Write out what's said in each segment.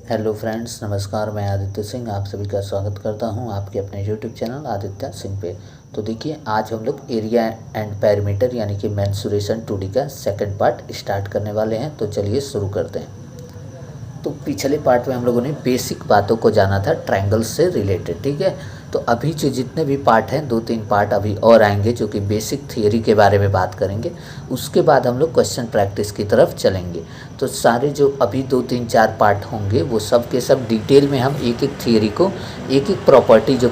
Hello friends, नमस्कार। मैं आदित्य सिंह आप सभी का स्वागत करता हूं आपके अपने यूट्यूब चैनल आदित्य सिंह पे। तो देखिए, आज हम लोग एरिया एंड पैरामीटर यानी कि मेंसुरेशन 2D का सेकंड पार्ट स्टार्ट करने वाले हैं। तो चलिए शुरू करते हैं। तो पिछले पार्ट में हम लोगों ने बेसिक बातों को जाना था ट्रायंगल से रिलेटेड, ठीक है। तो अभी जो जितने भी पार्ट हैं, 2-3 पार्ट अभी और आएंगे जो कि बेसिक थियरी के बारे में बात करेंगे। उसके बाद हम लोग क्वेश्चन प्रैक्टिस की तरफ चलेंगे। तो सारे जो अभी 2-3-4 पार्ट होंगे वो सब के सब डिटेल में हम एक एक थियरी को, एक एक प्रॉपर्टी जो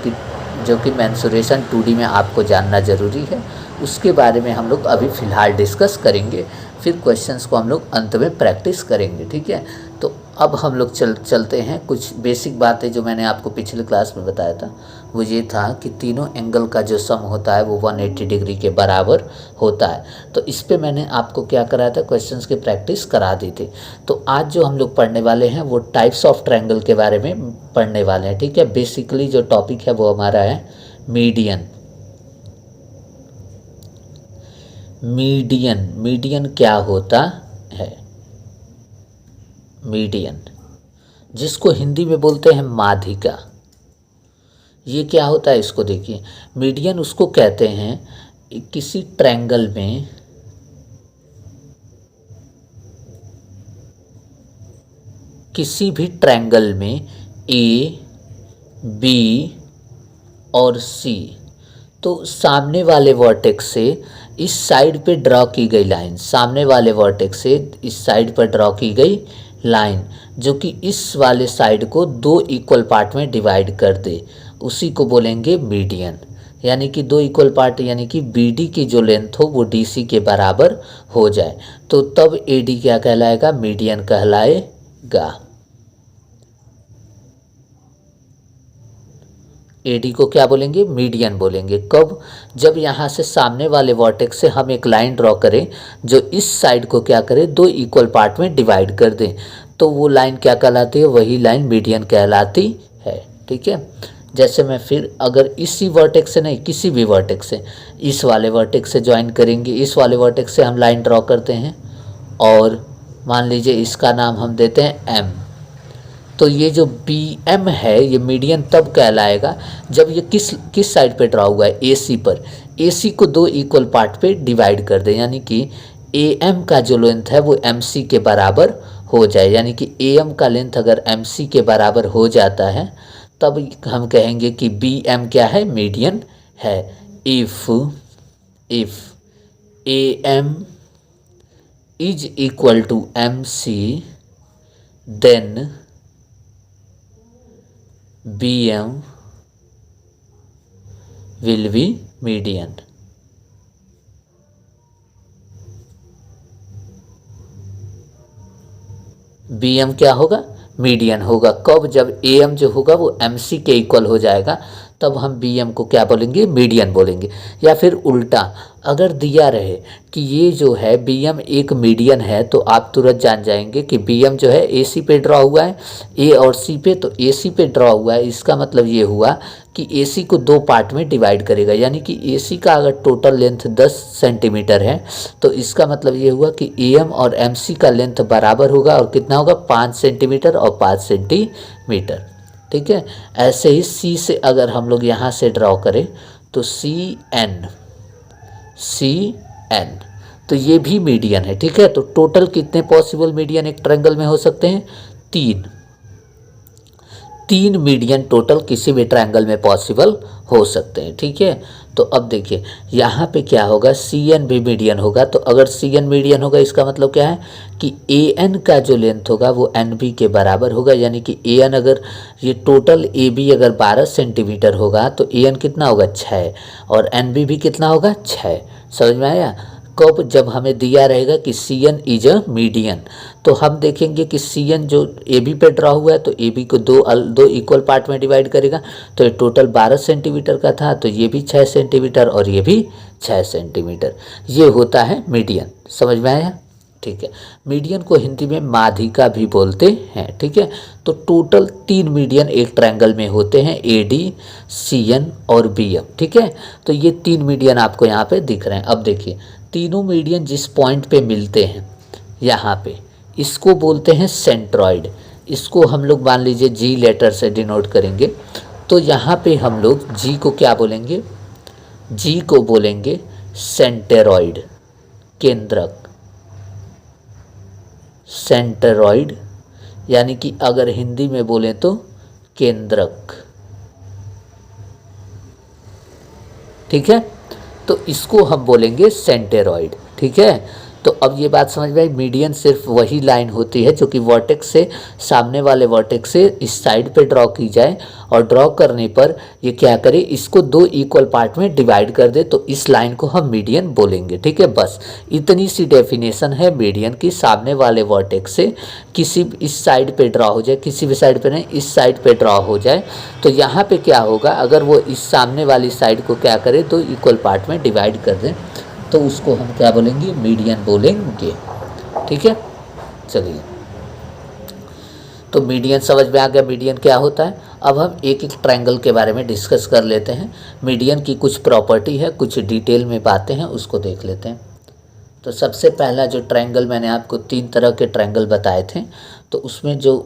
कि मेंसुरेशन 2D में आपको जानना ज़रूरी है, उसके बारे में हम लोग अभी फ़िलहाल डिस्कस करेंगे। फिर क्वेश्चंस को हम लोग अंत में प्रैक्टिस करेंगे, ठीक है। तो अब हम लोग चलते हैं। कुछ बेसिक बातें जो मैंने आपको पिछले क्लास में बताया था वो ये था कि तीनों एंगल का जो सम होता है वो 180 डिग्री के बराबर होता है। तो इस पे मैंने आपको क्या कराया था, क्वेश्चंस की प्रैक्टिस करा दी थी। तो आज जो हम लोग पढ़ने वाले हैं वो टाइप्स ऑफ ट्रायंगल के बारे में पढ़ने वाले हैं, ठीक है। बेसिकली जो टॉपिक है वो हमारा है मीडियन। मीडियन क्या होता है? मीडियन, जिसको हिंदी में बोलते हैं माध्यिका, ये क्या होता है इसको देखिए। मीडियन उसको कहते हैं किसी ट्रायंगल में ए, बी और सी, तो सामने वाले वर्टेक्स से इस साइड पे ड्रॉ की गई लाइन, सामने वाले वर्टेक्स से इस साइड पर ड्रॉ की गई लाइन जो कि इस वाले साइड को 2 इक्वल पार्ट में डिवाइड कर दे, उसी को बोलेंगे मीडियन। यानी कि 2 इक्वल पार्ट, यानी कि BD की जो लेंथ हो वो DC के बराबर हो जाए, तो तब AD क्या कहलाएगा? मीडियन कहलाएगा। AD को क्या बोलेंगे? मीडियन बोलेंगे। कब? जब यहाँ से सामने वाले वर्टेक्स से हम एक लाइन ड्रॉ करें जो इस साइड को क्या करे, 2 इक्वल पार्ट में डिवाइड कर दें, तो वो लाइन क्या कहलाती है? वही लाइन मीडियन कहलाती है, ठीक है। जैसे मैं फिर अगर इसी वर्टेक्स से नहीं, किसी भी वर्टेक्स से, इस वाले वर्टेक्स से ज्वाइन करेंगे, इस वाले वर्टेक्स से हम लाइन ड्रॉ करते हैं और मान लीजिए इसका नाम हम देते हैं M। तो ये जो BM है ये मीडियन तब कहलाएगा जब ये किस साइड पे ड्रॉ हुआ है? AC पर। AC को 2 इक्वल पार्ट पे डिवाइड कर दें, यानी कि AM का जो लेंथ है वो MC के बराबर हो जाए। यानी कि AM का लेंथ अगर MC के बराबर हो जाता है तब हम कहेंगे कि BM क्या है? मीडियन है। If AM is equal to MC then BM will be median। BM क्या होगा? मीडियन होगा। कब? जब AM जो होगा वो MC के इक्वल हो जाएगा, तब हम BM को क्या बोलेंगे? मीडियन बोलेंगे। या फिर उल्टा, अगर दिया रहे कि ये जो है BM एक मीडियन है, तो आप तुरंत जान जाएंगे कि BM जो है AC पे ड्रॉ हुआ है, A और C पे, तो AC पे ड्रॉ हुआ है, इसका मतलब ये हुआ कि AC को 2 पार्ट में डिवाइड करेगा। यानी कि AC का अगर टोटल लेंथ 10 सेंटीमीटर है तो इसका मतलब ये हुआ कि AM और MC का लेंथ बराबर होगा, और कितना होगा? 5 सेंटीमीटर और 5 सेंटीमीटर, ठीक है। ऐसे ही C से अगर हम लोग यहाँ से ड्रॉ करें तो CN, तो ये भी मीडियन है, ठीक है। तो टोटल कितने पॉसिबल मीडियन एक ट्रायंगल में हो सकते हैं? 3 मीडियन टोटल किसी भी ट्रायंगल में पॉसिबल हो सकते हैं, ठीक है। तो अब देखिए यहाँ पे क्या होगा, CN भी मीडियन होगा। तो अगर CN मीडियन होगा इसका मतलब क्या है कि AN का जो लेंथ होगा वो NB के बराबर होगा। यानी कि AN, अगर ये टोटल AB अगर 12 सेंटीमीटर होगा तो AN कितना होगा? 6, और NB भी कितना होगा? 6। समझ में आया? कब? जब हमें दिया रहेगा कि CN इज अ मीडियन, तो हम देखेंगे कि CN जो AB पे ड्रॉ हुआ है तो AB को 2 इक्वल पार्ट में डिवाइड करेगा। तो ये टोटल 12 सेंटीमीटर का था, तो ये भी 6 सेंटीमीटर और ये भी 6 सेंटीमीटर। ये होता है मीडियन। समझ में आया? ठीक है। मीडियन को हिंदी में माध्यिका भी बोलते हैं, ठीक है। तो टोटल 3 मीडियन एक ट्रायंगल में होते हैं, AD, CN और BM, ठीक है। तो ये 3 मीडियन आपको यहाँ पे दिख रहे हैं। अब देखिए तीनों मीडियन जिस पॉइंट पे मिलते हैं यहाँ पे, इसको बोलते हैं सेंट्रॉइड। इसको हम लोग मान लीजिए जी लेटर से डिनोट करेंगे। तो यहाँ पे हम लोग जी को क्या बोलेंगे, जी को बोलेंगे सेंटेरॉइड, केंद्रक, सेंटेरॉइड, यानी कि अगर हिंदी में बोलें तो केंद्रक। ठीक है, तो इसको हम बोलेंगे सेंटेरॉइड। ठीक है, तो अब ये बात समझ में आई, मीडियन सिर्फ वही लाइन होती है जो कि वर्टेक्स से, सामने वाले वर्टेक्स से इस साइड पे ड्रॉ की जाए और ड्रॉ करने पर ये क्या करे, इसको दो इक्वल पार्ट में डिवाइड कर दे, तो इस लाइन को हम मीडियन बोलेंगे। ठीक है, बस इतनी सी डेफिनेशन है मीडियन की। सामने वाले वर्टेक्स से किसी इस साइड पे ड्रॉ हो जाए, किसी भी साइड पे नहीं, इस साइड पे ड्रॉ हो जाए, तो यहाँ पे क्या होगा, अगर वो इस सामने वाली साइड को क्या करे, दो इक्वल पार्ट में डिवाइड कर दें, तो उसको हम क्या बोलेंगे, मीडियन बोलेंगे। ठीक है, चलिए, तो मीडियन समझ में आ गया, मीडियन क्या होता है। अब हम एक एक ट्रायंगल के बारे में डिस्कस कर लेते हैं। मीडियन की कुछ प्रॉपर्टी है, कुछ डिटेल में बातें हैं, उसको देख लेते हैं। तो सबसे पहला जो ट्रायंगल, मैंने आपको 3 तरह के ट्रायंगल बताए थे, तो उसमें जो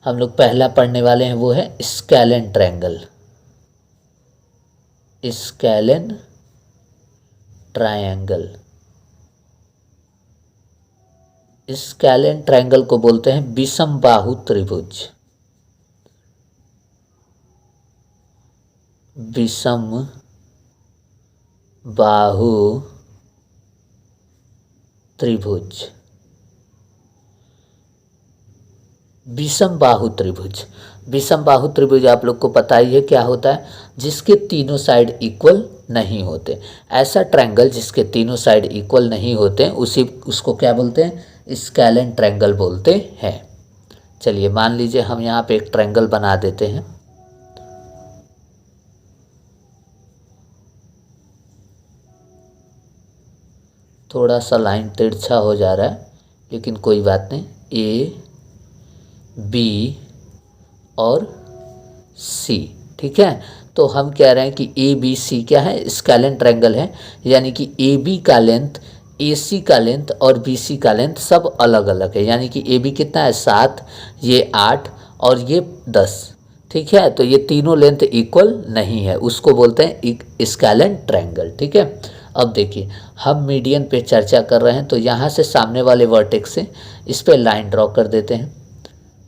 हम लोग पहला पढ़ने वाले हैं वो है scalene triangle. Scalene triangle, scalene triangle को बोलते हैं विषम बाहु त्रिभुज। विषम बाहु त्रिभुज, विषम बाहु त्रिभुज। विषम बाहु त्रिभुज आप लोग को पता ही है क्या होता है, जिसके तीनों साइड इक्वल नहीं होते। ऐसा ट्रायंगल जिसके तीनों साइड इक्वल नहीं होते उसको क्या बोलते हैं, स्केलेन ट्रायंगल बोलते हैं। चलिए, मान लीजिए हम यहाँ पे एक ट्रायंगल बना देते हैं। थोड़ा सा लाइन तिरछा हो जा रहा है, लेकिन कोई बात नहीं। ए, बी और सी, ठीक है। तो हम कह रहे हैं कि ए बी सी क्या है, स्केलेन ट्रायंगल है, यानी कि ए बी का लेंथ, ए सी का लेंथ और बी सी का लेंथ सब अलग अलग है। यानी कि ए बी कितना है 7, ये 8 और ये 10। ठीक है, तो ये तीनों लेंथ इक्वल नहीं है, उसको बोलते हैं स्केलेन ट्रायंगल। ठीक है, अब देखिए हम मीडियन पे चर्चा कर रहे हैं, तो यहाँ से सामने वाले वर्टेक्स से इस पे लाइन ड्रॉ कर देते हैं।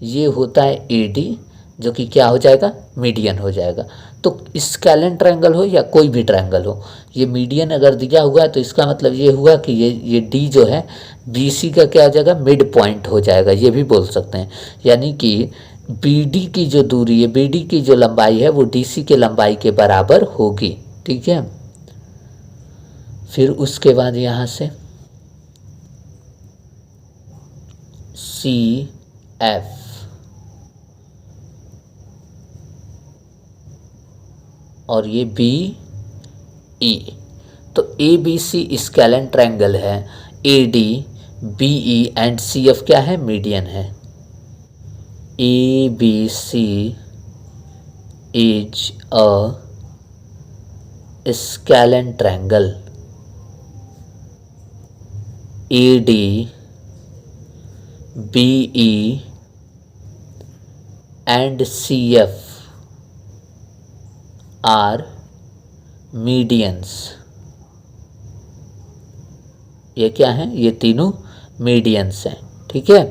ये होता है ए डी, जो कि क्या हो जाएगा, मीडियन हो जाएगा। तो स्केलेन ट्रायंगल हो या कोई भी ट्रायंगल हो, ये मीडियन अगर दिया हुआ है तो इसका मतलब ये हुआ कि ये डी जो है बी सी का क्या हो जाएगा, मिड पॉइंट हो जाएगा, ये भी बोल सकते हैं। यानी कि बी डी की जो दूरी है, बी डी की जो लंबाई है वो डी सी के लंबाई के बराबर होगी। ठीक है, फिर उसके बाद यहाँ से सी एफ और ये बी ई, तो A B C scalene triangle है। A D, B E and C F क्या है, मीडियन है। A B C is a scalene triangle. A D, B E and C F are medians. ये क्या है, ये तीनों मीडियंस हैं। ठीक है,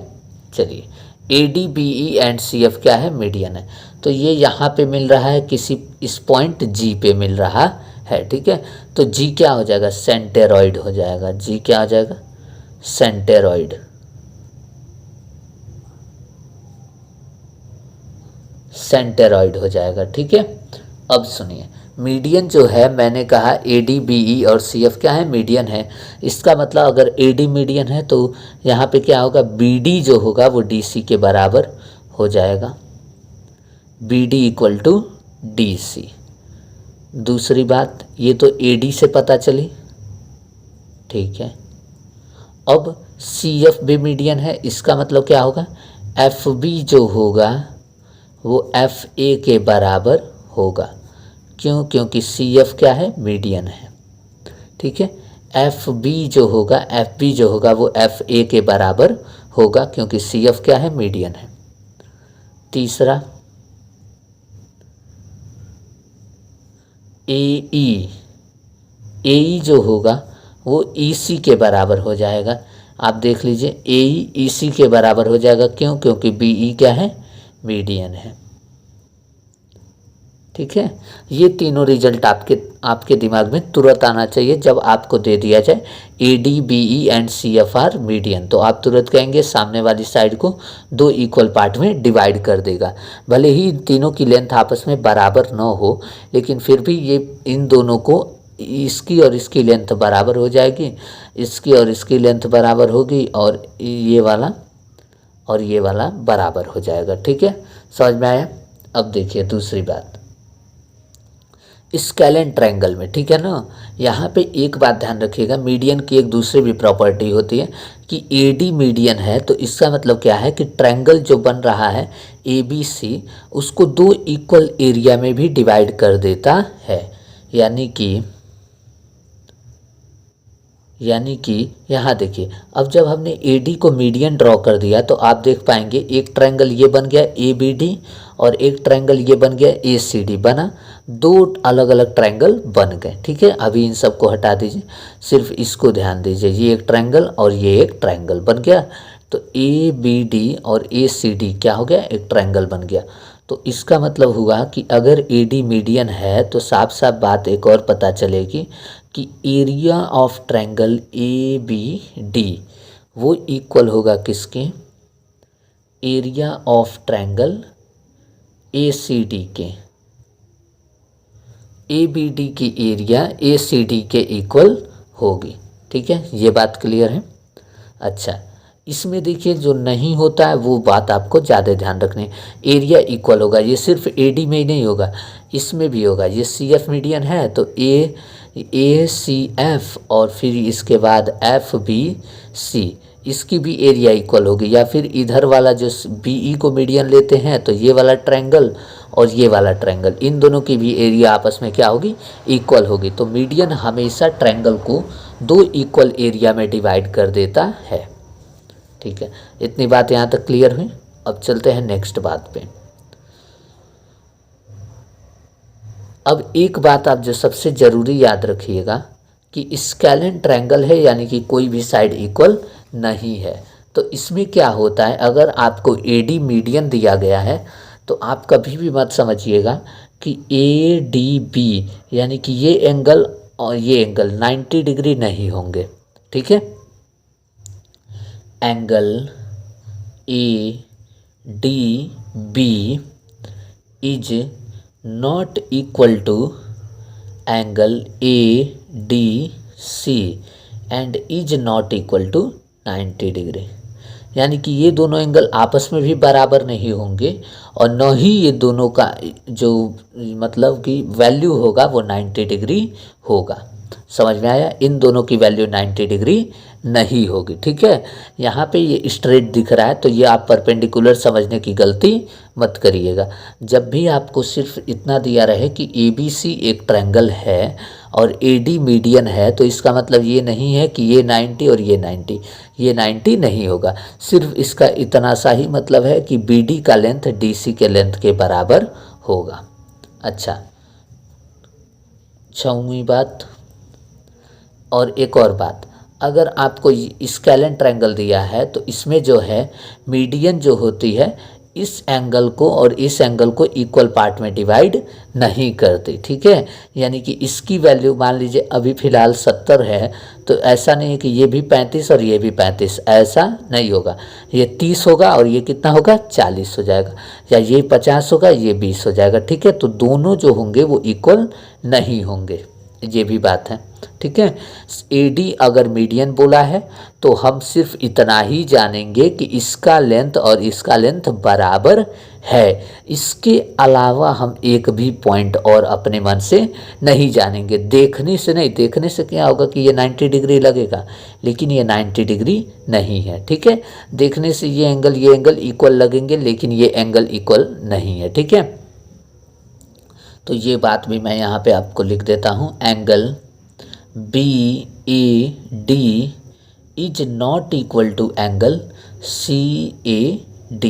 चलिए, A D, B E and C F क्या है, मीडियन है। तो ये यहाँ पे मिल रहा है, किसी इस पॉइंट जी पे मिल रहा है। ठीक है, तो जी क्या हो जाएगा, सेंटेरॉइड हो जाएगा। जी क्या हो जाएगा, सेंटेरॉइड। सेंटेरॉइड हो जाएगा। ठीक है, अब सुनिए, मीडियन जो है, मैंने कहा ए डी, बी ई और सी एफ क्या है, मीडियन है। इसका मतलब अगर ए डी मीडियन है तो यहाँ पे क्या होगा, बी डी जो होगा वो डी सी के बराबर हो जाएगा। B D equal to D C. दूसरी बात, ये तो ए डी से पता चली। ठीक है, अब सी एफ भी मीडियन है, इसका मतलब क्या होगा, एफ बी जो होगा वो एफ ए के बराबर होगा। क्यों, क्योंकि सी एफ क्या है, मीडियन है। ठीक है, एफ बी जो होगा, एफ बी जो होगा वो एफ ए के बराबर होगा, क्योंकि सी एफ क्या है, मीडियन है। तीसरा AE, AE जो होगा वो EC के बराबर हो जाएगा। आप देख लीजिए AE EC के बराबर हो जाएगा। क्यों? क्योंकि BE क्या है? मीडियन है। ठीक है, ये तीनों रिजल्ट आपके दिमाग में तुरंत आना चाहिए जब आपको दे दिया जाए AD BE and CFR median, तो आप तुरंत कहेंगे सामने वाली साइड को 2 इक्वल पार्ट में डिवाइड कर देगा। भले ही तीनों की लेंथ आपस में बराबर न हो, लेकिन फिर भी ये इन दोनों को, इसकी और इसकी लेंथ बराबर हो जाएगी, इसकी और इसकी लेंथ बराबर होगी, और ये वाला बराबर हो जाएगा। ठीक है, समझ में आया? अब देखिए दूसरी बात, स्केलेन ट्रायंगल में, ठीक है ना, यहाँ पे एक बात ध्यान रखिएगा, मीडियन की एक दूसरी भी प्रॉपर्टी होती है कि AD मीडियन है, तो इसका मतलब क्या है कि ट्रायंगल जो बन रहा है ABC उसको 2 इक्वल एरिया में भी डिवाइड कर देता है। यानी कि यहाँ देखिए, अब जब हमने AD को मीडियन ड्रॉ कर दिया तो आप देख पाएंगे एक ट्रायंगल ये बन गया ABD और एक ट्रायंगल ये बन गया ACD, बना 2 अलग अलग ट्रायंगल बन गए। ठीक है, अभी इन सबको हटा दीजिए, सिर्फ इसको ध्यान दीजिए, ये एक ट्रायंगल और ये एक ट्रायंगल बन गया, तो ABD और ACD क्या हो गया? एक ट्रायंगल बन गया। तो इसका मतलब हुआ कि अगर AD मीडियन है तो साफ साफ बात एक और पता चलेगी कि एरिया ऑफ ट्रायंगल ABD वो इक्वल होगा किसके? एरिया ऑफ ट्रायंगल ACD के। ABD की एरिया ACD के इक्वल होगी। ठीक है, ये बात क्लियर है? अच्छा, इसमें देखिए जो नहीं होता है वो बात आपको ज़्यादा ध्यान रखनी है। एरिया इक्वल होगा, ये सिर्फ AD में ही नहीं होगा, इसमें भी होगा। ये CF मीडियन है तो ACF और फिर इसके बाद FBC, इसकी भी एरिया इक्वल होगी। या फिर इधर वाला जो BE को मीडियन लेते हैं तो ये वाला ट्रायंगल और ये वाला ट्रायंगल, इन दोनों की भी एरिया आपस में क्या होगी? इक्वल होगी। तो मीडियन हमेशा ट्रायंगल को 2 इक्वल एरिया में डिवाइड कर देता है। ठीक है, इतनी बात यहाँ तक क्लियर हुई। अब चलते हैं नेक्स्ट बात पे। अब एक बात आप जो सबसे ज़रूरी याद रखिएगा कि स्केलेन ट्रायंगल है, यानी कि कोई भी साइड इक्वल नहीं है। तो इसमें क्या होता है, अगर आपको AD मीडियन दिया गया है तो आप कभी भी मत समझिएगा कि ADB यानी कि ये एंगल और ये एंगल 90 डिग्री नहीं होंगे। ठीक है, angle ADB is not equal to angle ADC and is not equal to 90 degree. यानी कि ये दोनों एंगल आपस में भी बराबर नहीं होंगे और न ही ये दोनों का जो मतलब कि वैल्यू होगा वो 90 डिग्री होगा। समझ में आया? इन दोनों की वैल्यू 90 डिग्री नहीं होगी। ठीक है, यहाँ पे ये स्ट्रेट दिख रहा है तो ये आप परपेंडिकुलर समझने की गलती मत करिएगा। जब भी आपको सिर्फ इतना दिया रहे कि ABC एक ट्रायंगल है और AD मीडियन है तो इसका मतलब ये नहीं है कि ये 90 और ये 90 नहीं होगा। सिर्फ इसका इतना सा ही मतलब है कि BD का लेंथ DC के लेंथ के बराबर होगा। अच्छा, 6वीं बात, और एक और बात, अगर आपको स्केलेन ट्रायंगल दिया है तो इसमें जो है मीडियन जो होती है इस एंगल को और इस एंगल को इक्वल पार्ट में डिवाइड नहीं करती। ठीक है, यानी कि इसकी वैल्यू मान लीजिए अभी फ़िलहाल 70 है तो ऐसा नहीं है कि ये भी 35 और ये भी 35, ऐसा नहीं होगा। ये 30 होगा और ये कितना होगा? 40 हो जाएगा, या ये 50 होगा ये 20 हो जाएगा। ठीक है, तो दोनों जो होंगे वो इक्वल नहीं होंगे, ये भी बात है। ठीक है, AD अगर मीडियन बोला है तो हम सिर्फ इतना ही जानेंगे कि इसका लेंथ और इसका लेंथ बराबर है। इसके अलावा हम एक भी पॉइंट और अपने मन से नहीं जानेंगे। देखने से नहीं, देखने से क्या होगा कि ये 90 डिग्री लगेगा लेकिन ये 90 डिग्री नहीं है। ठीक है, देखने से ये एंगल इक्वल लगेंगे लेकिन ये एंगल इक्वल नहीं है। ठीक है, तो ये बात भी मैं यहाँ पे आपको लिख देता हूँ। Angle BAD is not equal to angle CAD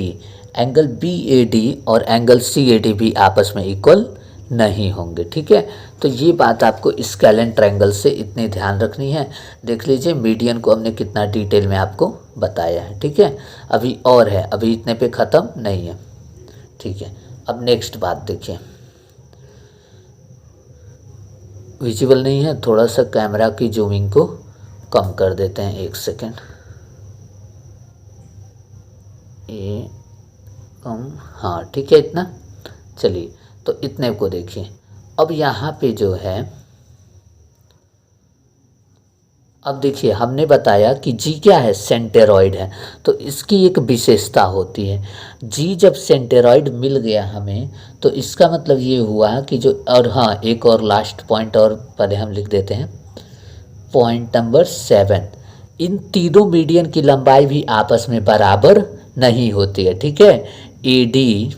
angle BAD और एंगल CAD भी आपस में इक्वल नहीं होंगे। ठीक है, तो ये बात आपको स्केलेन ट्रायंगल से इतनी ध्यान रखनी है। देख लीजिए मीडियन को हमने कितना डिटेल में आपको बताया है। ठीक है, अभी और है, अभी इतने पे ख़त्म नहीं है। ठीक है, अब नेक्स्ट बात देखिए, विजिबल नहीं है, थोड़ा सा कैमरा की जूमिंग को कम कर देते हैं, 1 सेकेंड, ये कम, हाँ ठीक है इतना। चलिए, तो इतने को देखिए। अब यहाँ पे जो है, अब देखिए हमने बताया कि जी क्या है, सेंटेरॉइड है। तो इसकी एक विशेषता होती है, जी जब सेंटेरॉइड मिल गया हमें तो इसका मतलब ये हुआ कि जो, और हाँ एक और लास्ट पॉइंट और पहले हम लिख देते हैं, पॉइंट नंबर 7, इन तीनों मीडियन की लंबाई भी आपस में बराबर नहीं होती है। ठीक है, AD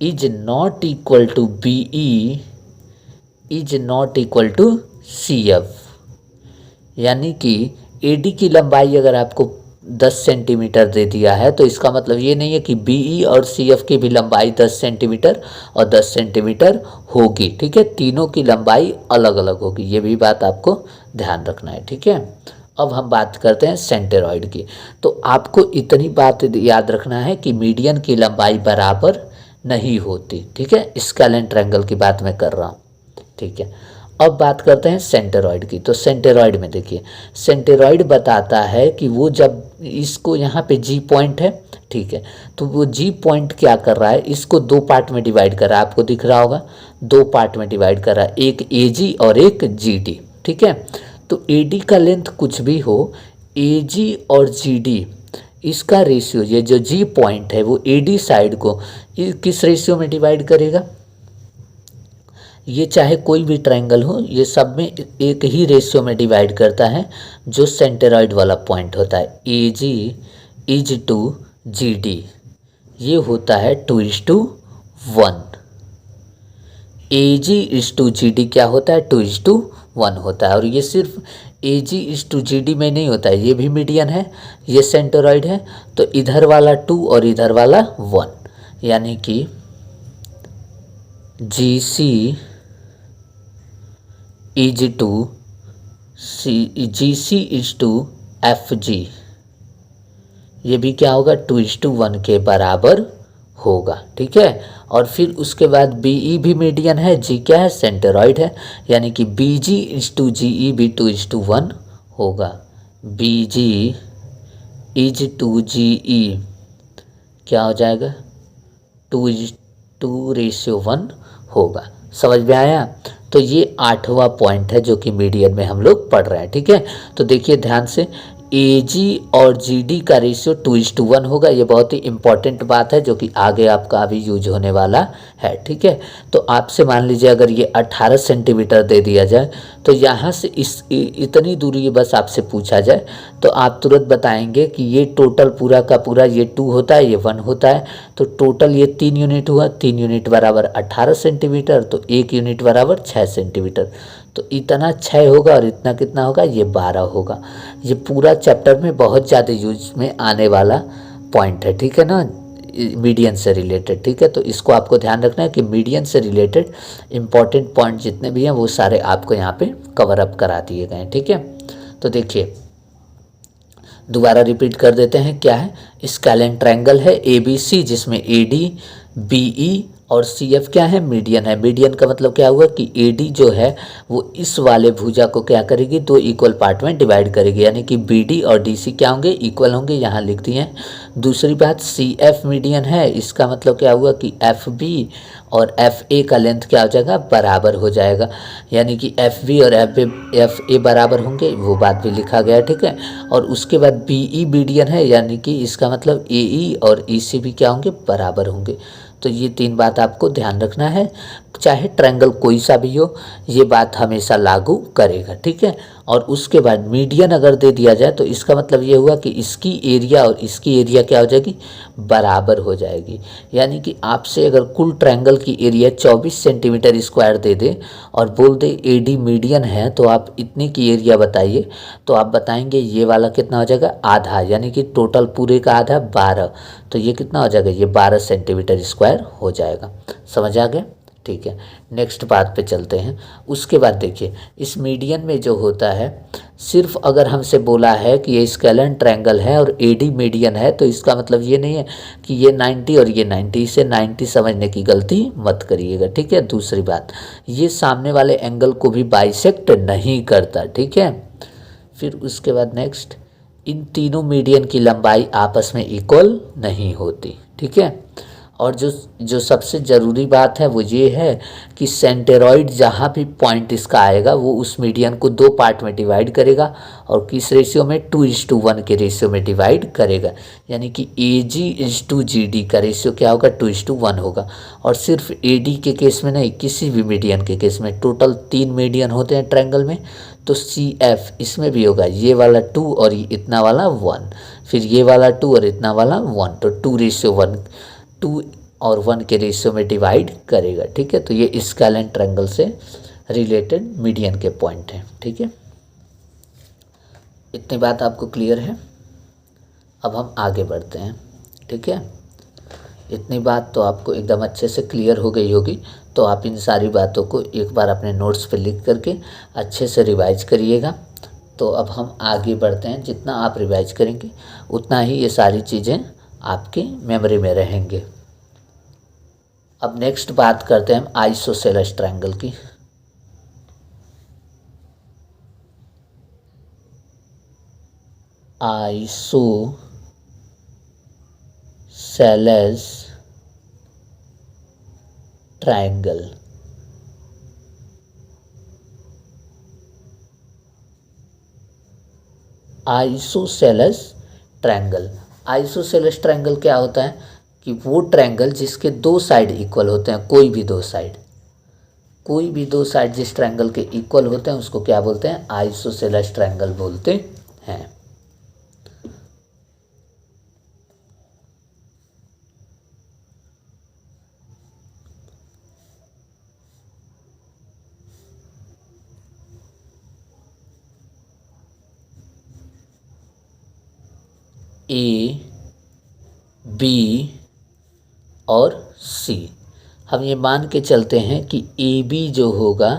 is not equal to BE is not equal to CF, यानी कि AD की लंबाई अगर आपको 10 सेंटीमीटर दे दिया है तो इसका मतलब ये नहीं है कि BE और CF की भी लंबाई 10 सेंटीमीटर और 10 सेंटीमीटर होगी। ठीक है, तीनों की लंबाई अलग अलग होगी, ये भी बात आपको ध्यान रखना है। ठीक है, अब हम बात करते हैं सेंटेरॉइड की। तो आपको इतनी बात याद रखना है कि मीडियन की लंबाई बराबर नहीं होती। ठीक है, स्केलेन ट्रायंगल की बात मैं कर रहा हूँ। ठीक है, अब बात करते हैं सेंटेरॉइड की। तो सेंटेरॉइड में देखिए, सेंटेरॉइड बताता है कि वो जब इसको यहाँ पे जी पॉइंट है, ठीक है, तो वो जी पॉइंट क्या कर रहा है, इसको 2 पार्ट में डिवाइड कर रहा है, आपको दिख रहा होगा 2 पार्ट में डिवाइड कर रहा है, एक AG और एक GD। ठीक है, तो AD का लेंथ कुछ भी हो, AG और GD इसका रेशियो, ये जो जी पॉइंट है वो AD साइड को किस रेशियो में डिवाइड करेगा, ये चाहे कोई भी ट्रायंगल हो, ये सब में एक ही रेशियो में डिवाइड करता है, जो सेंटेरॉइड वाला पॉइंट होता है। AG इज टू GD, ये होता है 2:1। AG इज टू GD क्या होता है, 2:1 होता है। और ये सिर्फ AG इज टू GD में नहीं होता है, ये भी मीडियन है, ये सेंटेरॉइड है, तो इधर वाला 2 और इधर वाला 1, यानी कि GC is to GC is to FG, ये भी क्या होगा, 2:1 के बराबर होगा। ठीक है, और फिर उसके बाद BE भी मीडियन है, G क्या है, सेंटेरॉइड है, यानी कि BG इज टू GE भी 2:1 होगा। BG इज टू GE क्या हो जाएगा, 2:1 होगा। समझ में आया? तो ये 8वां पॉइंट है जो कि मीडियन में हम लोग पढ़ रहे हैं। ठीक है, तो देखिए ध्यान से, AG और GD का रेशियो 2:1 होगा। ये बहुत ही इंपॉर्टेंट बात है जो कि आगे आपका अभी यूज होने वाला है। ठीक है, तो आपसे मान लीजिए अगर ये 18 सेंटीमीटर दे दिया जाए तो यहाँ से इतनी दूरी बस आपसे पूछा जाए तो आप तुरंत बताएंगे कि ये टोटल पूरा का पूरा ये 2 होता है, ये 1 होता है, तो टोटल ये 3 यूनिट हुआ, 3 यूनिट बराबर 18 सेंटीमीटर, तो 1 यूनिट बराबर 6 सेंटीमीटर, तो इतना 6 होगा और इतना कितना होगा, ये 12 होगा। ये पूरा चैप्टर में बहुत ज़्यादा यूज में आने वाला पॉइंट है। ठीक है ना, मीडियन से रिलेटेड। ठीक है, तो इसको आपको ध्यान रखना है कि मीडियन से रिलेटेड इंपॉर्टेंट पॉइंट जितने भी हैं वो सारे आपको यहाँ पे कवर अप करा दिए गए हैं। ठीक है, तो देखिए दोबारा रिपीट कर देते हैं, क्या है, स्केलेन ट्रायंगल है ABC जिसमें AD BE और CF क्या है, मीडियन है। मीडियन का मतलब क्या हुआ कि AD जो है वो इस वाले भुजा को क्या करेगी, 2 इक्वल पार्ट में डिवाइड करेगी, यानी कि BD और DC क्या होंगे, इक्वल होंगे, यहाँ लिख दिए हैं। दूसरी बात, CF मीडियन है, इसका मतलब क्या हुआ कि FB और FA का लेंथ क्या हो जाएगा, बराबर हो जाएगा, यानी कि FB और FA बराबर होंगे, वो बात भी लिखा गया है। ठीक है, और उसके बाद BE मीडियन है, यानी कि इसका मतलब AE और EC भी क्या होंगे, बराबर होंगे। तो ये 3 बात आपको ध्यान रखना है। चाहे ट्रायंगल कोई सा भी हो, ये बात हमेशा लागू करेगा, ठीक है। और उसके बाद मीडियन अगर दे दिया जाए तो इसका मतलब ये हुआ कि इसकी एरिया और इसकी एरिया क्या हो जाएगी, बराबर हो जाएगी। यानी कि आपसे अगर कुल ट्रायंगल की एरिया 24 सेंटीमीटर स्क्वायर दे दे और बोल दे एडी मीडियन है तो आप इतनी की एरिया बताइए, तो आप बताएंगे ये वाला कितना हो जाएगा, आधा, यानी कि टोटल पूरे का आधा 12, तो ये कितना हो जाएगा, ये 12 सेंटीमीटर स्क्वायर हो जाएगा। समझ आ गया, ठीक है। नेक्स्ट बात पे चलते हैं। उसके बाद देखिए इस मीडियन में जो होता है, सिर्फ अगर हमसे बोला है कि ये स्केलेन ट्रायंगल है और एडी मीडियन है, तो इसका मतलब ये नहीं है कि ये 90 और ये 90, इसे 90 समझने की गलती मत करिएगा, ठीक है। दूसरी बात, ये सामने वाले एंगल को भी बाइसेक्ट नहीं करता, ठीक है। फिर उसके बाद नेक्स्ट, इन तीनों मीडियन की लंबाई आपस में इक्वल नहीं होती, ठीक है। और जो सबसे ज़रूरी बात है वो ये है कि सेंटेरॉइड जहाँ भी पॉइंट इसका आएगा वो उस मीडियन को 2 पार्ट में डिवाइड करेगा और किस रेशियो में, 2:1 के रेशियो में डिवाइड करेगा। यानी कि AG:GD का रेशियो क्या होगा, 2:1 होगा। और सिर्फ AD के केस में नहीं, किसी भी मीडियन के केस में, टोटल 3 मीडियन होते हैं ट्रायंगल में, तो CF इसमें भी होगा, ये वाला 2 और इतना वाला 1, फिर ये वाला 2 और इतना वाला 1, तो 2:1, 2 और 1 के रेशियो में डिवाइड करेगा, ठीक है। तो ये स्केलेन ट्रायंगल से रिलेटेड मीडियन के पॉइंट हैं, ठीक है। इतनी बात आपको क्लियर है। अब हम आगे बढ़ते हैं, ठीक है। इतनी बात तो आपको एकदम अच्छे से क्लियर हो गई होगी, तो आप इन सारी बातों को एक बार अपने नोट्स पे लिख करके अच्छे से रिवाइज करिएगा। तो अब हम आगे बढ़ते हैं, जितना आप रिवाइज करेंगे उतना ही ये सारी चीज़ें आपकी मेमोरी में रहेंगे। अब नेक्स्ट बात करते हैं हम आइसोसेलेस ट्रायंगल की। Isosceles triangle, isosceles triangle. Isosceles triangle क्या होता है कि वो ट्रायंगल जिसके 2 साइड इक्वल होते हैं, कोई भी 2 साइड, कोई भी 2 साइड जिस ट्रायंगल के इक्वल होते हैं उसको क्या बोलते हैं, आइसोसेलेस ट्रायंगल बोलते हैं। A, B और C, हम ये मान के चलते हैं कि AB जो होगा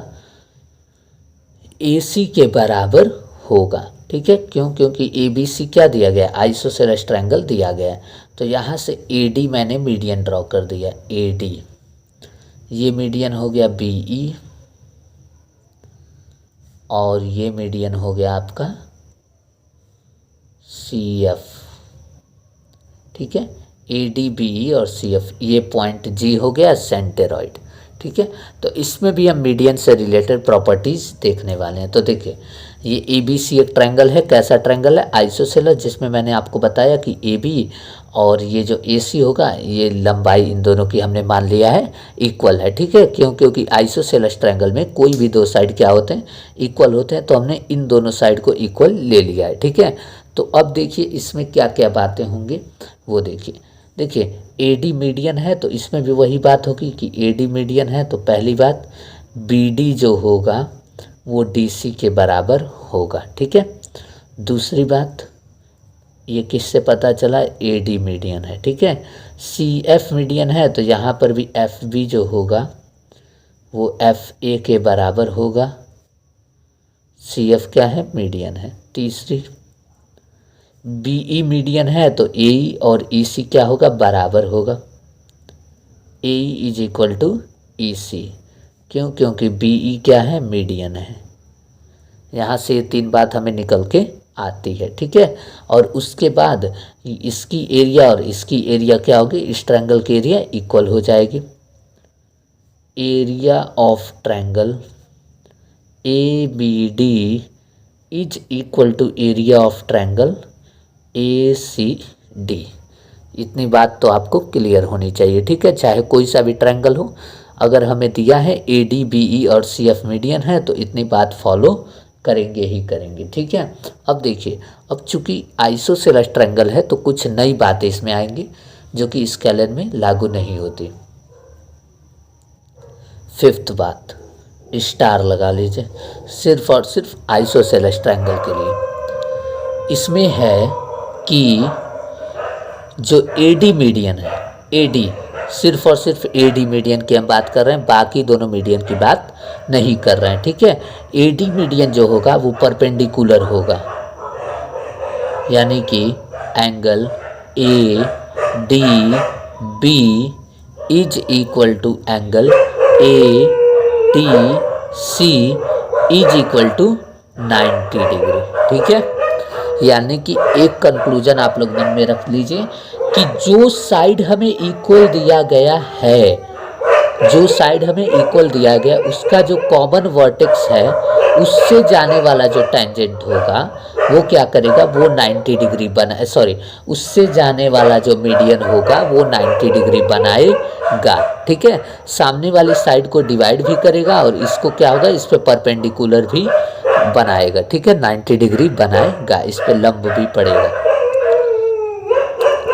AC के बराबर होगा, ठीक है। क्यों, क्योंकि ABC क्या दिया गया, आइसोसेलेस ट्रायंगल दिया गया है। तो यहाँ से AD मैंने मीडियन ड्रॉ कर दिया, AD, ये मीडियन हो गया BE और ये मीडियन हो गया आपका CF, ठीक है। ADBE और CF, ये पॉइंट G हो गया सेंटेरॉइड, ठीक है। तो इसमें भी हम मीडियन से रिलेटेड प्रॉपर्टीज़ देखने वाले हैं। तो देखिए ये ABC एक ट्रायंगल है, कैसा ट्रायंगल है, आइसोसेलेस, जिसमें मैंने आपको बताया कि AB और ये जो AC होगा, ये लंबाई इन दोनों की हमने मान लिया है इक्वल है, ठीक है। क्यों, क्योंकि आइसोसेलेस ट्रायंगल में कोई भी 2 साइड क्या होते हैं, इक्वल होते हैं, तो हमने इन दोनों साइड को इक्वल ले लिया है, ठीक है। तो अब देखिए इसमें क्या क्या बातें होंगी वो देखिए। AD मीडियन है तो इसमें भी वही बात होगी कि AD मीडियन है, तो पहली बात BD जो होगा वो DC के बराबर होगा, ठीक है। दूसरी बात, ये किससे पता चला, AD मीडियन है, ठीक है। CF मीडियन है तो यहाँ पर भी FB जो होगा वो FA के बराबर होगा, CF क्या है, मीडियन है। तीसरी, BE मीडियन है तो AE और EC क्या होगा, बराबर होगा, AE = EC। क्यों, क्योंकि BE क्या है, मीडियन है। यहाँ से ये 3 बात हमें निकल के आती है, ठीक है। और उसके बाद इसकी एरिया और इसकी एरिया क्या होगी, इस ट्रायंगल की एरिया इक्वल हो जाएगी। Area of triangle ABD is equal to area of triangle ACD। इतनी बात तो आपको क्लियर होनी चाहिए, ठीक है। चाहे कोई सा भी ट्रायंगल हो, अगर हमें दिया है AD BE और CF मीडियन है तो इतनी बात फॉलो करेंगे ही करेंगे, ठीक है। अब देखिए, अब चूंकि आइसोसेलेस ट्रायंगल है तो कुछ नई बातें इसमें आएंगी जो कि स्केलर में लागू नहीं होती। फिफ्थ बात, स्टार लगा लीजिए सिर्फ और सिर्फ आइसोसेलेस ट्रायंगल के लिए। इसमें है कि जो AD मीडियन है, AD सिर्फ और सिर्फ AD मीडियन की हम बात कर रहे हैं, बाकी दोनों मीडियन की बात नहीं कर रहे हैं, ठीक है। AD मीडियन जो होगा वो परपेंडिकुलर होगा, यानी कि angle ADB is equal to angle ADC is equal to 90 degree, ठीक है। यानी कि एक कंक्लूजन आप लोग मन में रख लीजिए कि जो साइड हमें इक्वल दिया गया है, जो साइड हमें इक्वल दिया गया उसका जो कॉमन वर्टेक्स है उससे जाने वाला जो टेंजेंट होगा वो क्या करेगा, वो 90 डिग्री बना, सॉरी, उससे जाने वाला जो मीडियन होगा वो 90 डिग्री बनाएगा, ठीक है। सामने वाली साइड को डिवाइड भी करेगा और इसको क्या होगा, इस पे परपेंडिकुलर भी बनाएगा, ठीक है, 90 डिग्री बनाएगा, इस पे लंब भी पड़ेगा।